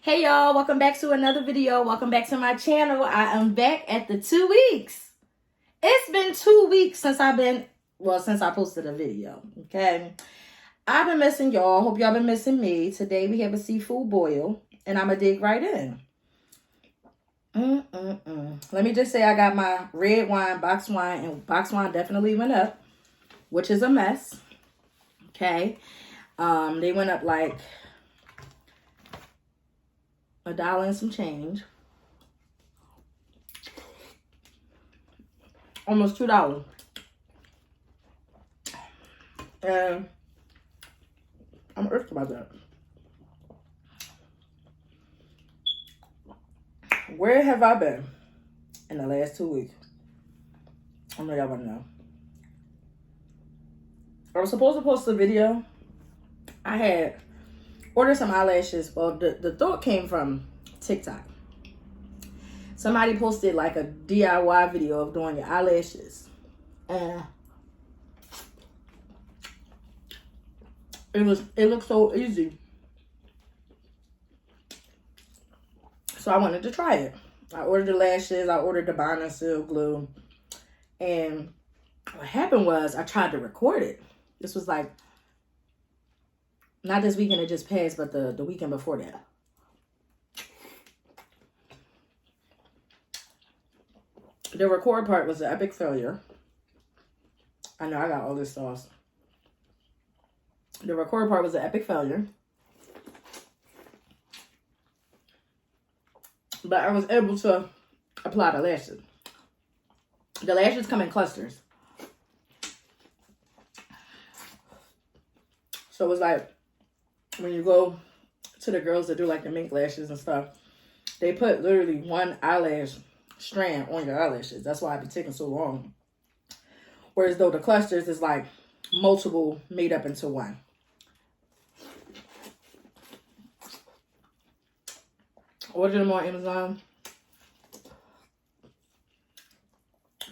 Hey y'all, welcome back to another video. Welcome back to my channel. I am back at the 2 weeks. It's been 2 weeks since I posted a video. Okay. I've been missing y'all. Hope y'all been missing me. Today we have a seafood boil and I'm gonna dig right in. Let me just say I got my red wine, box wine, and box wine definitely went up, which is a mess. Okay. They went up like $1 and some change. Almost $2. And I'm irked about that. Where have I been in the last 2 weeks? I know y'all want to know. I was supposed to post a video. I had ordered some eyelashes. Well, the thought came from TikTok. Somebody posted like a DIY video of doing your eyelashes. And it looked so easy. So I wanted to try it. I ordered the lashes. I ordered the binder seal glue. And what happened was I tried to record it. This was like, not this weekend it just passed, but the weekend before that. The record part was an epic failure. I know I got all this sauce. The record part was an epic failure. But I was able to apply the lashes. The lashes come in clusters. So it's like when you go to the girls that do like the mink lashes and stuff, they put literally one eyelash strand on your eyelashes. That's why it be taking so long. Whereas though the clusters is like multiple made up into one. Ordered them on Amazon.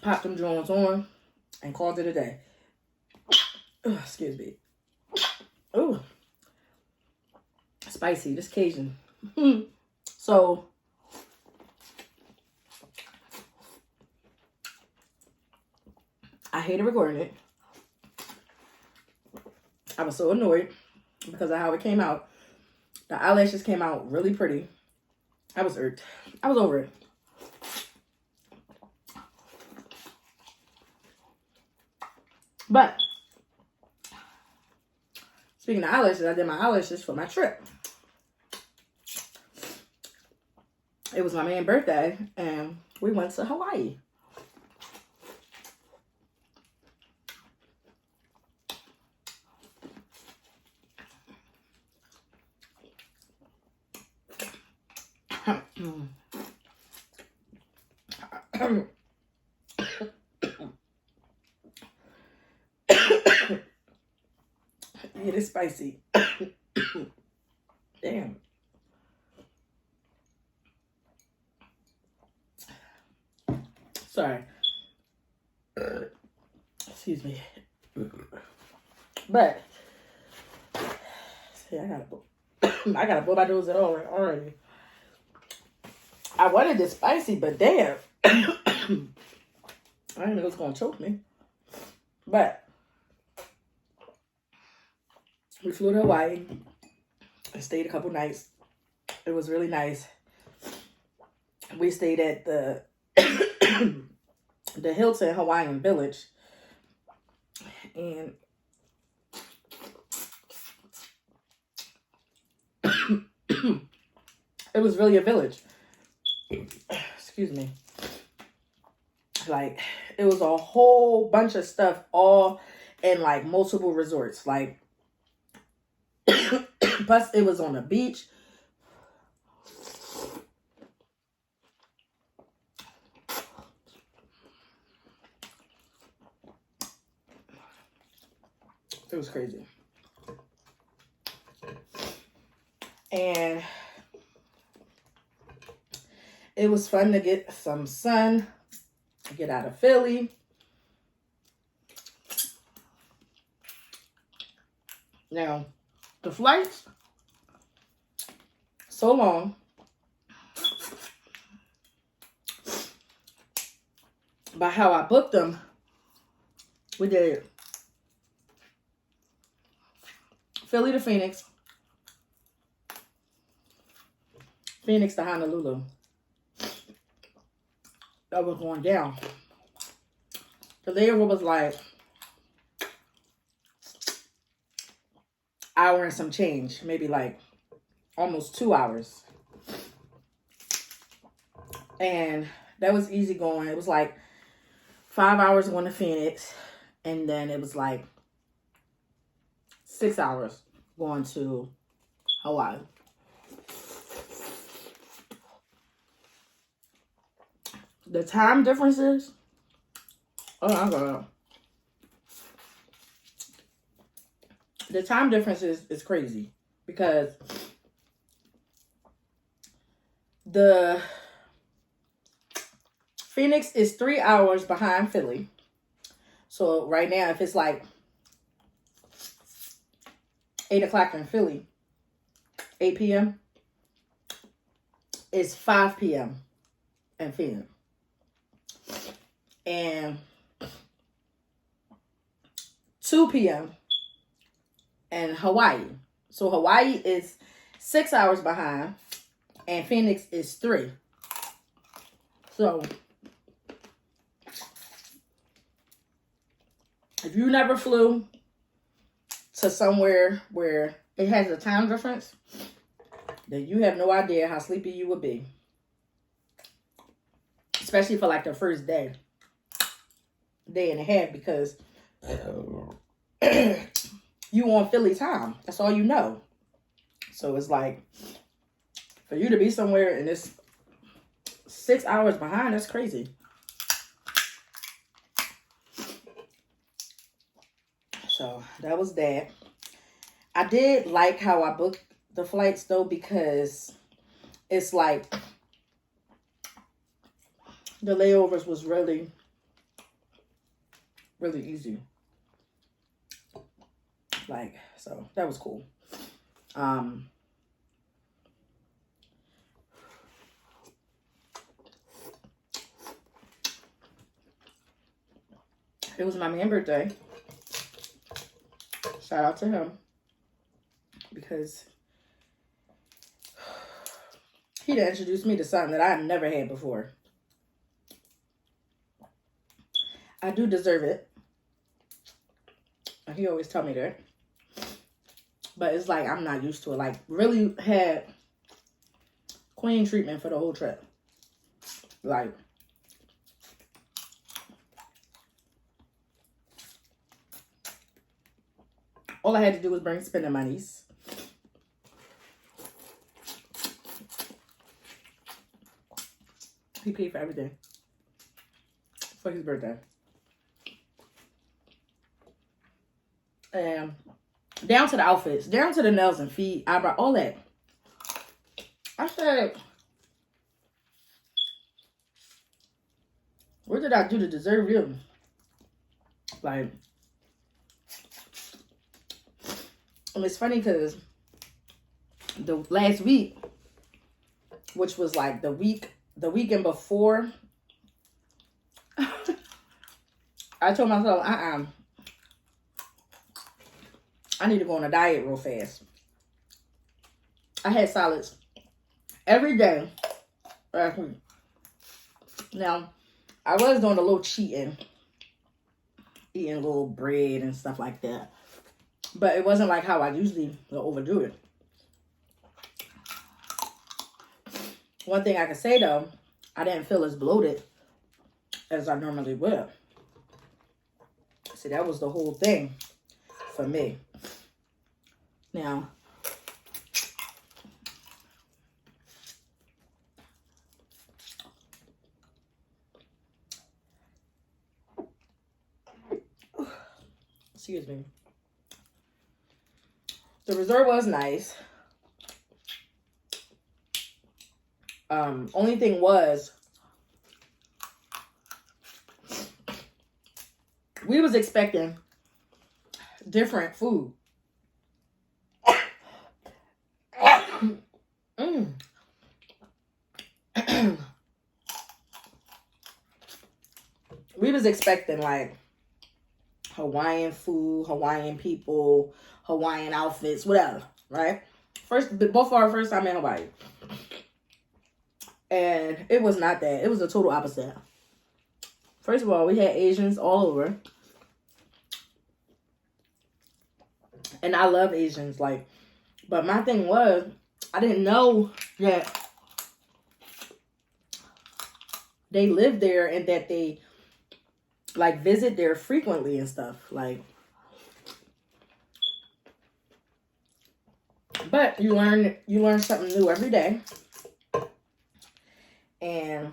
Popped them joints on and called it a day. Ugh, excuse me. Ooh. Spicy, just Cajun. So I hated recording it. I was so annoyed because of how it came out. The eyelashes came out really pretty. I was irked. I was over it. But speaking of eyelashes, I did my eyelashes for my trip. It was my man's birthday and we went to Hawaii. It is spicy. Damn. Sorry. Excuse me. But see, I gotta blow my nose at all already. I wanted it spicy, but damn. I didn't know it was gonna choke me. But we flew to Hawaii and stayed a couple nights. It was really nice. We stayed at the the Hilton Hawaiian Village. And it was really a village. Excuse me. Like, it was a whole bunch of stuff all in like multiple resorts. Like, plus it was on the beach. It was crazy. And it was fun to get some sun, get out of Philly. Now, the flights, so long. by how I booked them, we did Philly to Phoenix, Phoenix to Honolulu. That was going down. The layover was like hour and some change, maybe like almost 2 hours. And that was easy going. It was like 5 hours going to Phoenix, and then it was like 6 hours going to Hawaii. The time differences, oh my God. The time difference is crazy because the Phoenix is 3 hours behind Philly. So right now, if it's like 8 o'clock in Philly, 8 p.m., it's 5 p.m. in Phoenix. And 2 p.m. in Hawaii. So Hawaii is 6 hours behind and Phoenix is 3. So if you never flew to somewhere where it has a time difference, then you have no idea how sleepy you would be. Especially for like the first day and a half, because you on Philly time. That's all you know. So it's like, for you to be somewhere and it's 6 hours behind, that's crazy. So that was that. I did like how I booked the flights though, because it's like the layovers was really easy. Like, so that was cool. It was my man's birthday. Shout out to him, because he done introduced me to something that I've never had before. I do deserve it. He always tell me that. But it's like I'm not used to it. Like, really had queen treatment for the whole trip. Like, all I had to do was bring spending monies. He paid for everything for his birthday. And down to the outfits, down to the nails and feet, eyebrow, all that. I said, what did I do to deserve you? Like, and it's funny because the last week, which was like the weekend before, I told myself, I need to go on a diet real fast. I had salads every day last week. Now, I was doing a little cheating, eating a little bread and stuff like that. But it wasn't like how I usually overdo it. One thing I can say though, I didn't feel as bloated as I normally would. See, that was the whole thing for me. Now, excuse me. The resort was nice. Only thing was, we was expecting different food. we was expecting like Hawaiian food, Hawaiian people, Hawaiian outfits, whatever, right? Both our first time in Hawaii. And it was not that. It was the total opposite. First of all, we had Asians all over. And I love Asians, like, but my thing was, I didn't know that they live there and that they, like, visit there frequently and stuff, like. But you learn something new every day. And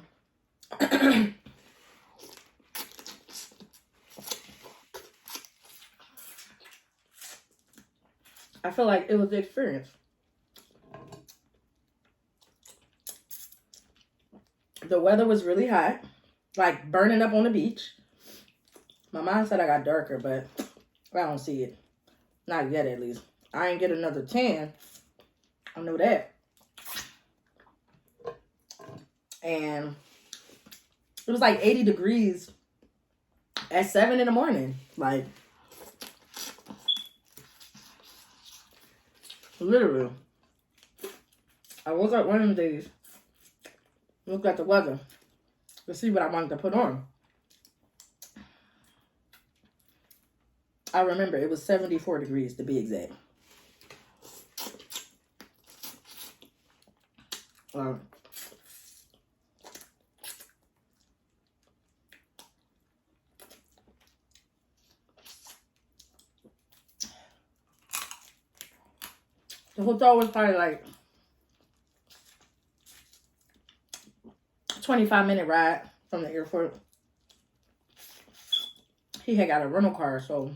I feel like it was the experience. The weather was really hot, like burning up on the beach. My mom said I got darker, but I don't see it. Not yet, at least. I ain't get another tan. I know that. And it was like 80 degrees at 7 in the morning. Like, literally. I woke up one of the days, looked at the weather to see what I wanted to put on. I remember it was 74 degrees to be exact. The hotel was probably like 25-minute ride from the airport. He had got a rental car, so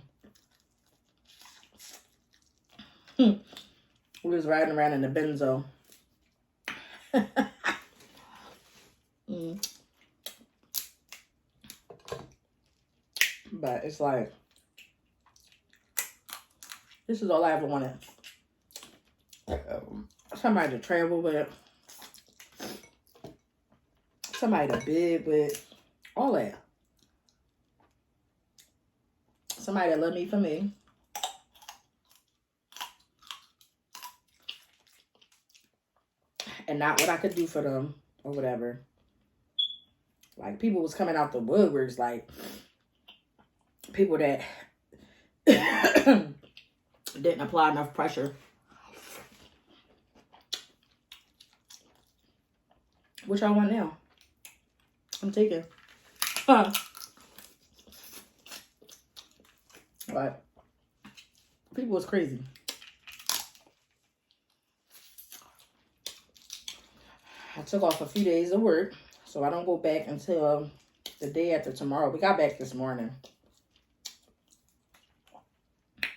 we was riding around in the Benzo. But it's like, this is all I ever wanted. Somebody to travel with, somebody to bid with, all that. Somebody that love me for me. And not what I could do for them or whatever. Like, people was coming out the woodworks, like people that didn't apply enough pressure. Which I want now. I'm taking. But people was crazy. I took off a few days of work, so I don't go back until the day after tomorrow. We got back this morning.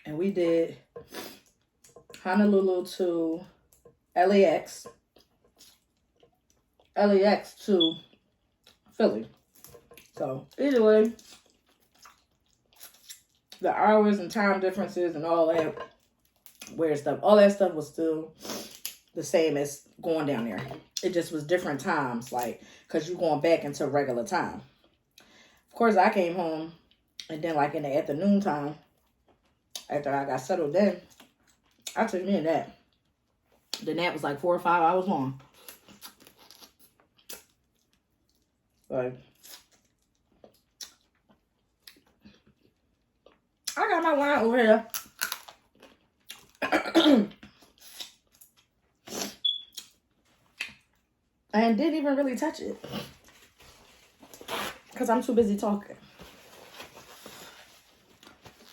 And we did Honolulu to LAX. LAX to Philly. So, either way, the hours and time differences and all that weird stuff, all that stuff was still the same as going down there. It just was different times, like, because you're going back into regular time. Of course, I came home, and then, like, in the afternoon time, after I got settled in, I took me a nap. The nap was like 4 or 5 hours long. Like, I got my wine over here. And didn't even really touch it. Because I'm too busy talking.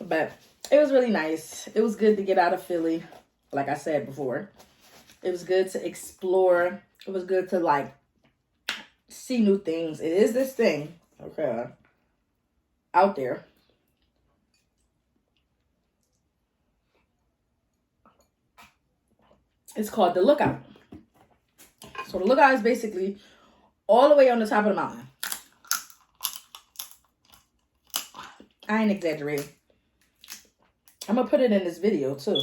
But it was really nice. It was good to get out of Philly. Like I said before. It was good to explore. It was good to, like, see new things. It is this thing, okay, out there. It's called the Lookout. So the Lookout is basically all the way on the top of the mountain. I ain't exaggerating. I'm going to put it in this video too,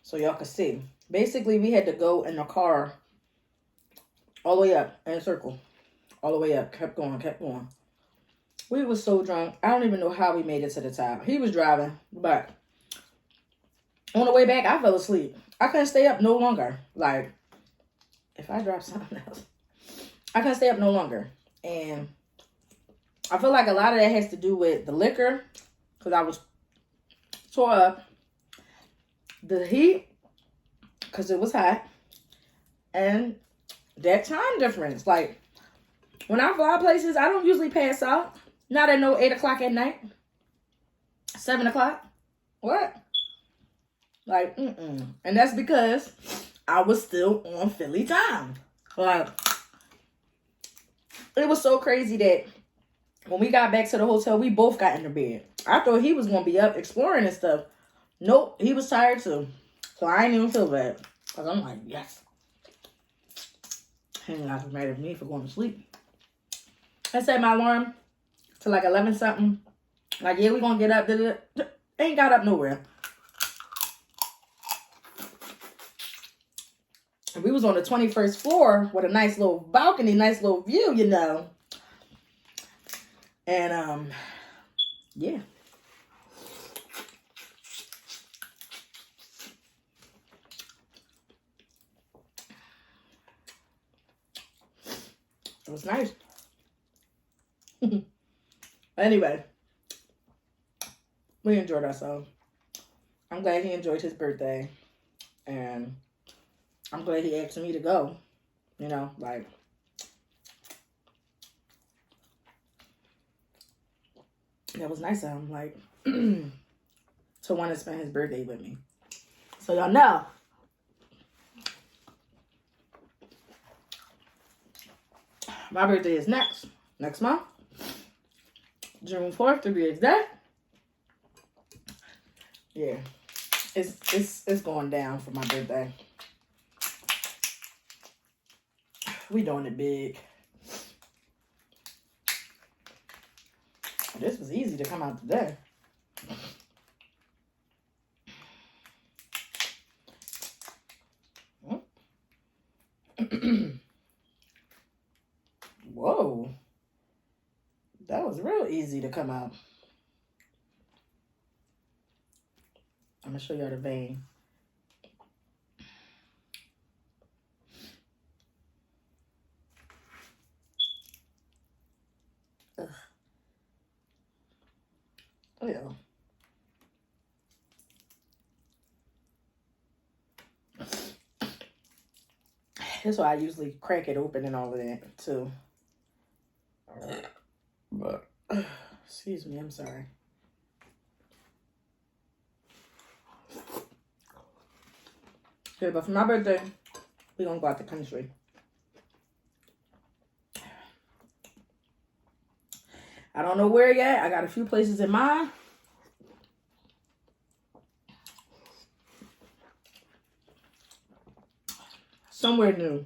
so y'all can see. Basically, we had to go in the car all the way up in a circle. All the way up. Kept going, kept going. We was so drunk. I don't even know how we made it to the top. He was driving, but on the way back, I fell asleep. I couldn't stay up no longer. Like, if I drop something else, I couldn't stay up no longer. And I feel like a lot of that has to do with the liquor, because I was tore up. The heat, because it was hot. And that time difference. Like, when I fly places, I don't usually pass out. Not at no 8 o'clock at night. 7 o'clock. What? Like, And that's because I was still on Philly time. Like, it was so crazy that when we got back to the hotel, we both got into bed. I thought he was going to be up exploring and stuff. Nope, he was tired too. So I ain't even feel bad. Because I'm like, yes. He ain't got mad at me for going to sleep. I set my alarm to like 11 something. Like, yeah, we going to get up. Ain't got up nowhere. And we was on the 21st floor with a nice little balcony, nice little view, you know. And, yeah. It was nice. Anyway, we enjoyed ourselves. I'm glad he enjoyed his birthday. And I'm glad he asked me to go. You know, like, that was nice of him, like, to want to spend his birthday with me. So y'all know. My birthday is next month. June 4th to be exact. Yeah. It's going down for my birthday. We doing it big. This was easy to come out today. Whoa. That was real easy to come out. I'm going to show y'all the vein. Ugh. Oh, yeah. That's why I usually crack it open and all of that, too. But, excuse me, I'm sorry. Okay, but for my birthday, we're going to go out the country. I don't know where yet. I got a few places in mind. Somewhere new.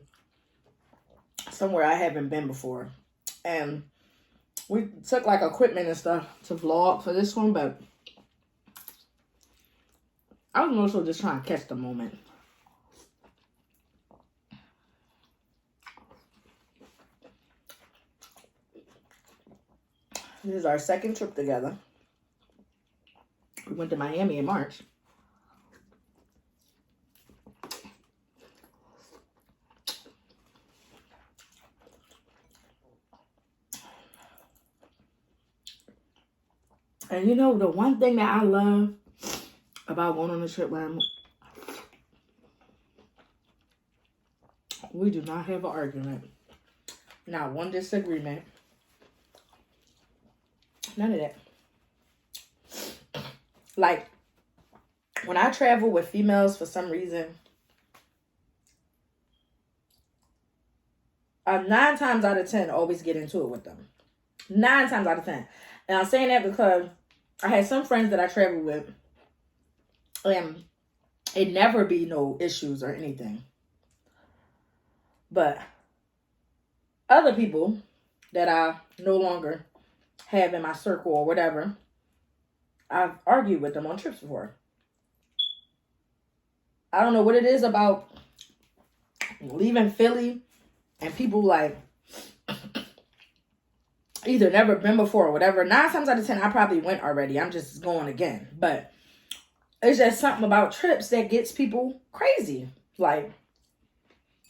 Somewhere I haven't been before. And we took like equipment and stuff to vlog for this one, but I was mostly just trying to catch the moment. This is our second trip together. We went to Miami in March. And you know, the one thing that I love about going on a trip where we do not have an argument. Not one disagreement. None of that. Like, when I travel with females for some reason, 9 times out of 10 always get into it with them. 9 times out of 10. And I'm saying that because I had some friends that I travel with, and it never be no issues or anything. But other people that I no longer have in my circle or whatever, I've argued with them on trips before. I don't know what it is about leaving Philly and people like either never been before or whatever. 9 times out of 10, I probably went already. I'm just going again. But it's just something about trips that gets people crazy. Like,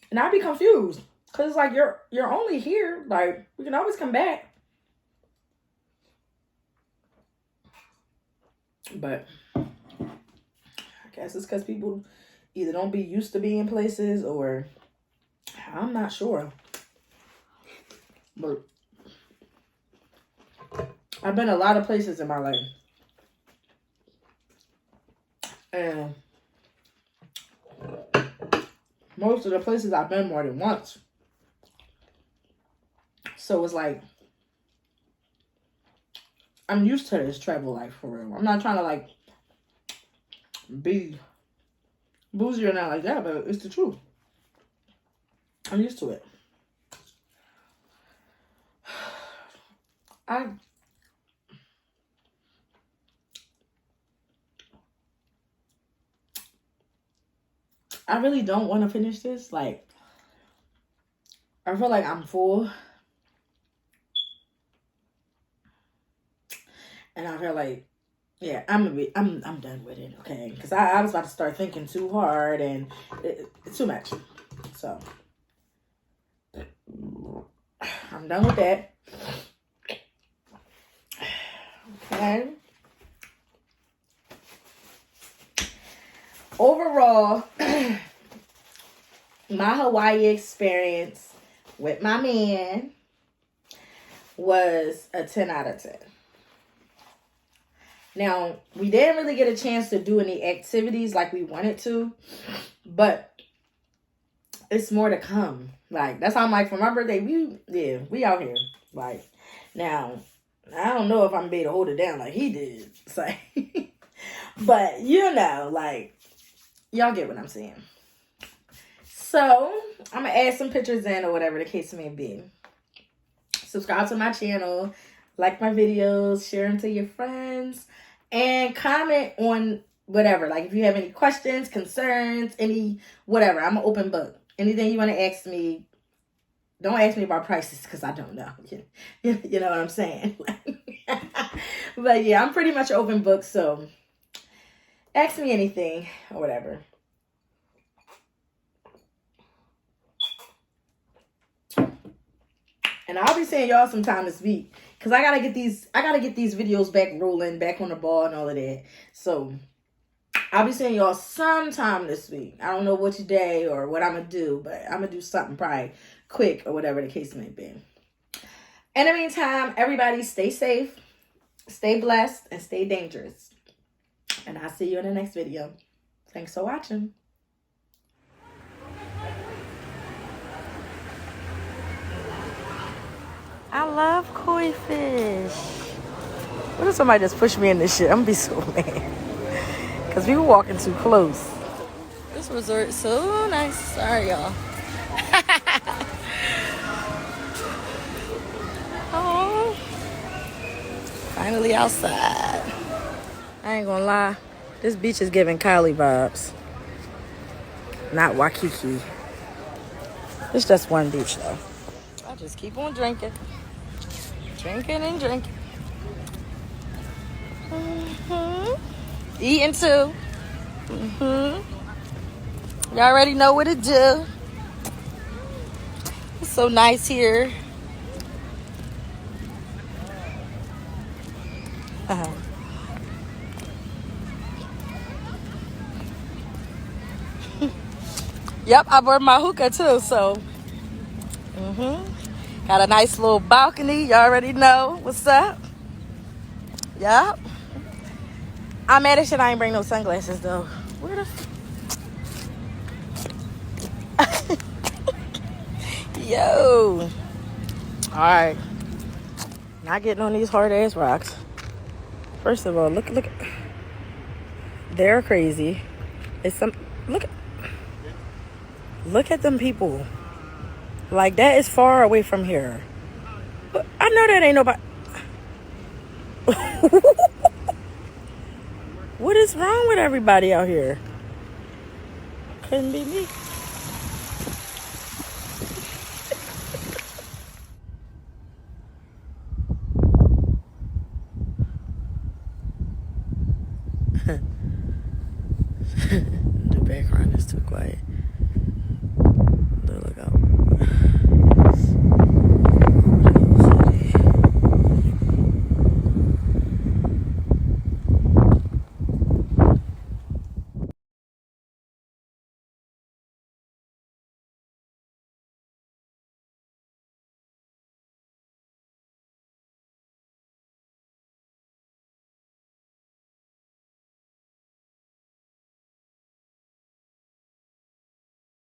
and I'd be confused. Because it's like, you're only here. Like, we can always come back. But I guess it's because people either don't be used to being places, or I'm not sure. But I've been a lot of places in my life. And most of the places I've been more than once. So it's like, I'm used to this travel life for real. I'm not trying to like be bougie or not like that, but it's the truth. I'm used to it. I really don't want to finish this. Like, I feel like I'm full. And I feel like, yeah, I'm done with it, okay? Because I was about to start thinking too hard and it's too much. So, I'm done with that. Okay. Overall, my Hawaii experience with my man was a 10 out of 10. Now, we didn't really get a chance to do any activities like we wanted to, but it's more to come. Like, that's how I'm like, for my birthday, we out here. Like, now, I don't know if I'm gonna be able to hold it down like he did. So, but, you know, like, y'all get what I'm saying. So, I'm gonna add some pictures in or whatever the case may be. Subscribe to my channel, like my videos, share them to your friends, and comment on whatever. Like, if you have any questions, concerns, any whatever, I'm an open book. Anything you want to ask me, don't ask me about prices because I don't know. You know what I'm saying? But yeah, I'm pretty much an open book, so ask me anything or whatever. And I'll be seeing y'all sometime this week. Because I gotta get these videos back rolling, back on the ball and all of that. So I'll be seeing y'all sometime this week. I don't know which day or what I'm gonna do, but I'm gonna do something probably quick or whatever the case may be. In the meantime, everybody stay safe, stay blessed, and stay dangerous. And I'll see you in the next video. Thanks for watching. I love koi fish. What if somebody just pushed me in this shit? I'm gonna be so mad. Because we were walking too close. This resort is so nice. Sorry, y'all. Oh, finally outside. I ain't gonna lie. This beach is giving Kylie vibes. Not Waikiki. It's just one beach, though. I just keep on drinking. Drinking and drinking. Eating too. Y'all already know what to do. It's so nice here. Yep, I brought my hookah too, so. Got a nice little balcony. Y'all already know what's up. Yep. I'm mad as shit I ain't bring no sunglasses though. Where the Yo. Alright. Not getting on these hard ass rocks. First of all, look. They're crazy. Look at them people. Like, that is far away from here. But I know that ain't nobody. What is wrong with everybody out here? Couldn't be me. The background is too quiet. Look out.